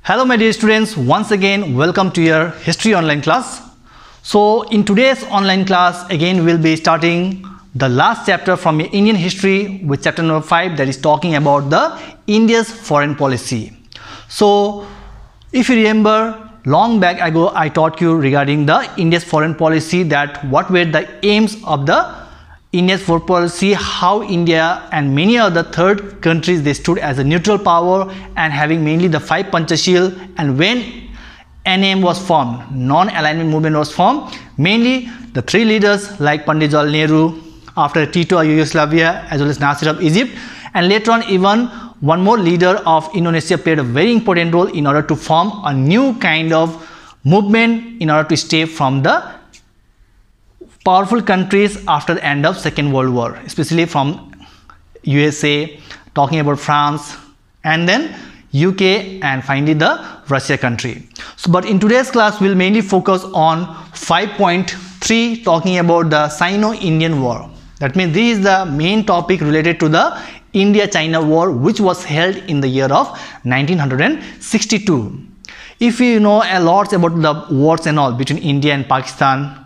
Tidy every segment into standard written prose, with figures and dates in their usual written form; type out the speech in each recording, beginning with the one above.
Hello my dear students, once again welcome to your history online class. So in today's online class again we'll be starting the last chapter from Indian history with chapter number 5, that is talking about the India's foreign policy. So if you remember, long back ago I taught you regarding the India's foreign policy, that what were the aims of the India's foreign policy, how India and many other third countries they stood as a neutral power and having mainly the 5 Panchashil, and when NAM was formed, non-alignment movement was formed, mainly the 3 leaders like Pandit Jawaharlal Nehru, after Tito of Yugoslavia, as well as Nasser of Egypt, and later on even one more leader of Indonesia played a very important role in order to form a new kind of movement in order to stay from the powerful countries after the end of Second World War, especially from USA, talking about France, and then UK, and finally the Russia country. So, but in today's class we'll mainly focus on 5.3, talking about the Sino-Indian War. That means this is the main topic related to the India-China War, which was held in the year of 1962. If you know a lot about the wars and all between India and Pakistan,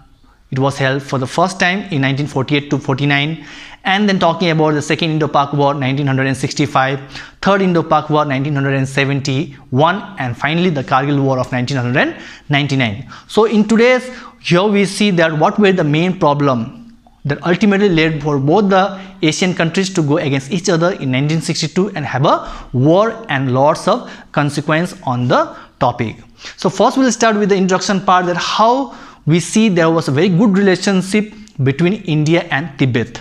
it was held for the first time in 1948 to 49, and then talking about the Second Indo-Pak War 1965, Third Indo-Pak War 1971, and finally the Kargil War of 1999. So in today's here we see that what were the main problem that ultimately led for both the Asian countries to go against each other in 1962 and have a war and lots of consequence on the topic. So first we'll start with the introduction part, that how we see there was a very good relationship between India and Tibet.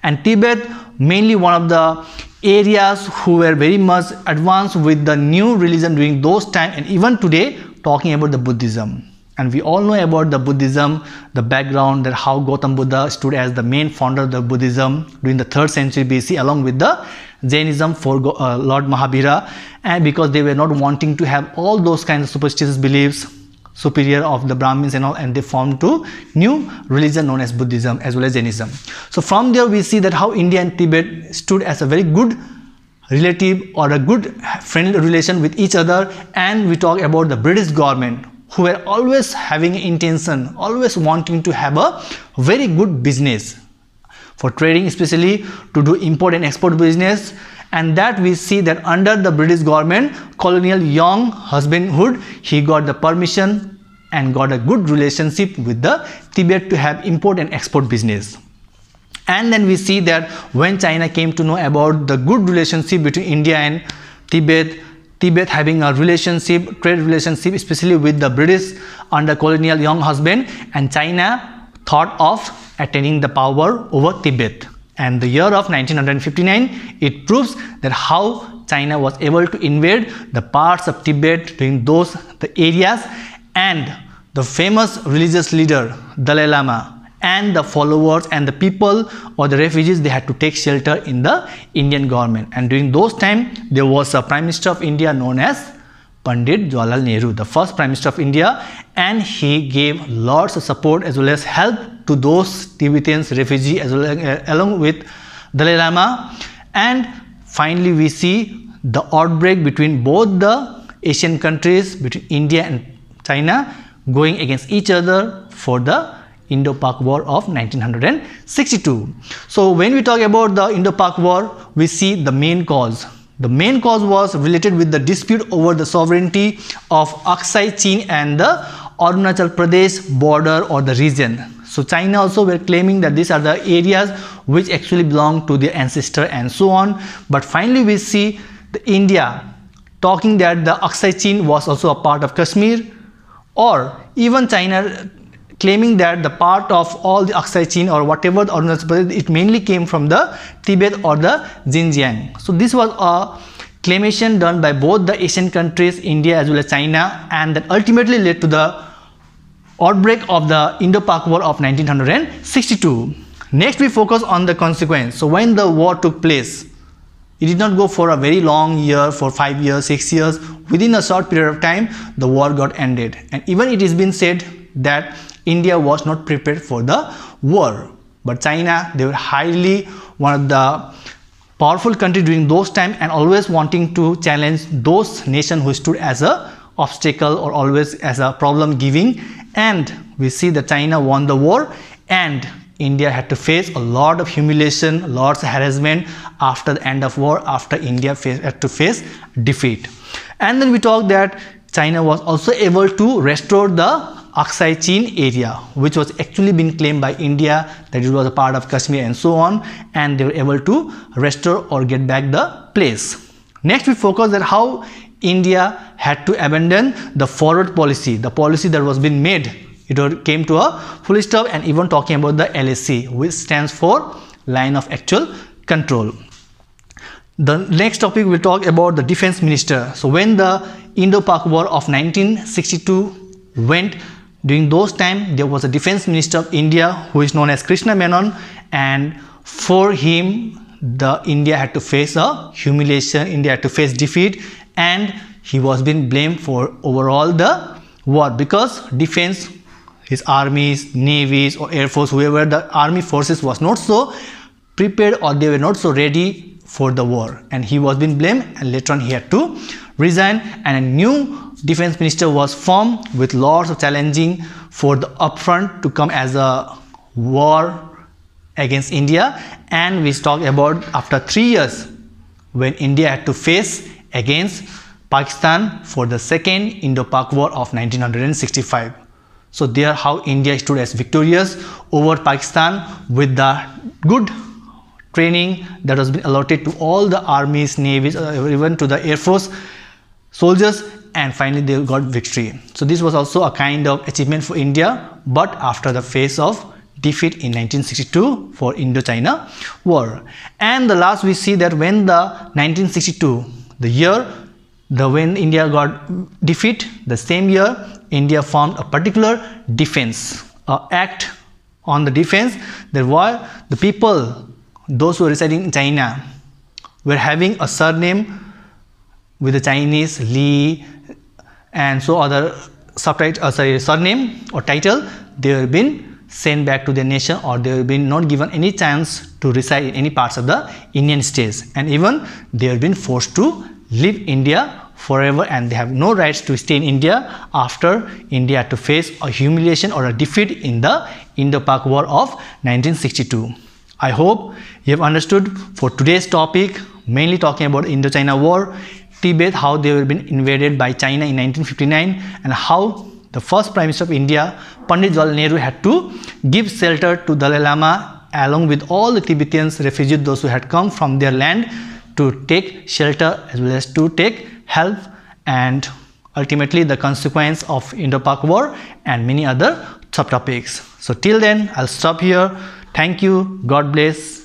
And Tibet, mainly one of the areas who were very much advanced with the new religion during those times, and even today talking about the Buddhism. And we all know about the Buddhism, the background, that how Gautam Buddha stood as the main founder of the Buddhism during the 3rd century BC, along with the Jainism for Lord Mahavira, and because they were not wanting to have all those kinds of superstitious beliefs superior of the Brahmins and all, and they formed to new religion known as Buddhism as well as Jainism. So from there we see that how India and Tibet stood as a very good relative or a good friendly relation with each other. And we talk about the British government, who were always having intention, always wanting to have a very good business for trading, especially to do import and export business. And that we see that under the British government, Colonel Young husbandhood, he got the permission and got a good relationship with the Tibet to have import and export business. And then we see that when China came to know about the good relationship between India and Tibet, Tibet having a relationship, trade relationship, especially with the British under Colonel Young husband, and China thought of attaining the power over Tibet. And the year of 1959, it proves that how China was able to invade the parts of Tibet during the areas, and the famous religious leader Dalai Lama and the followers and the people or the refugees, they had to take shelter in the Indian government. And during those times, there was a Prime Minister of India known as Pandit Jawaharlal Nehru, the first Prime Minister of India, and he gave lots of support as well as help to those Tibetans refugees as well as, along with Dalai Lama. And finally we see the outbreak between both the Asian countries, between India and China, going against each other for the Indo-Pak War of 1962. So when we talk about the Indo-Pak War, we see the main cause. The main cause was related with the dispute over the sovereignty of Aksai Chin and the Arunachal Pradesh border or the region. So China also were claiming that these are the areas which actually belong to their ancestor and so on. But finally we see the India talking that the Aksai Chin was also a part of Kashmir, or even China claiming that the part of all the Aksai Chin or whatever the Arunachal Pradesh, it mainly came from the Tibet or the Xinjiang. So this was a claimation done by both the Asian countries, India as well as China, and that ultimately led to the outbreak of the Indo-Pak War of 1962. Next we focus on the consequence. So when the war took place, it did not go for a very long year, for 5 years, 6 years. Within a short period of time, the war got ended. And even it has been said that India was not prepared for the war. But China, they were highly one of the powerful country during those time and always wanting to challenge those nations who stood as a obstacle or always as a problem giving. And we see that China won the war and India had to face a lot of humiliation, lots of harassment after the end of war, after India had to face defeat. And then we talked that China was also able to restore the Aksai Chin area, which was actually been claimed by India, that it was a part of Kashmir and so on, and they were able to restore or get back the place. Next we focus that how India had to abandon the forward policy, the policy that was being made. It came to a full stop, and even talking about the LAC, which stands for line of actual control. The next topic we'll talk about the defense minister. So when the Indo-Pak War of 1962 went, during those time there was a defense minister of India who is known as Krishna Menon, and for him the India had to face a humiliation, India had to face defeat, and he was being blamed for overall the war because defense, his armies, navies or air force, whoever the army forces was not so prepared or they were not so ready for the war, and he was being blamed, and later on he had to resign and a new defense minister was formed with lots of challenging for the upfront to come as a war against India. And we talked about after 3 years when India had to face against Pakistan for the second Indo-Pak War of 1965. So there how India stood as victorious over Pakistan with the good training that has been allotted to all the armies, navies, even to the air force soldiers, and finally they got victory. So this was also a kind of achievement for India, but after the phase of defeat in 1962 for Indo-China War. And the last we see that when the 1962, the year when India got defeat, the same year India formed a particular defense act on the defense. There were the people, those who were residing in China, were having a surname with the Chinese Li and so other surname or title. They have been sent back to their nation, or they have been not given any chance to reside in any parts of the Indian states, and even they have been forced to leave India forever, and they have no rights to stay in India after India had to face a humiliation or a defeat in the Indo-Pak War of 1962. I hope you have understood for today's topic, mainly talking about Indo-China War, Tibet, how they were been invaded by China in 1959, and how the first Prime Minister of India, Pandit Jawaharlal Nehru, had to give shelter to Dalai Lama along with all the Tibetans refugees, those who had come from their land, to take shelter as well as to take help, and ultimately the consequence of Indo-Pak War and many other subtopics. So till then, I'll stop here. Thank you. God bless.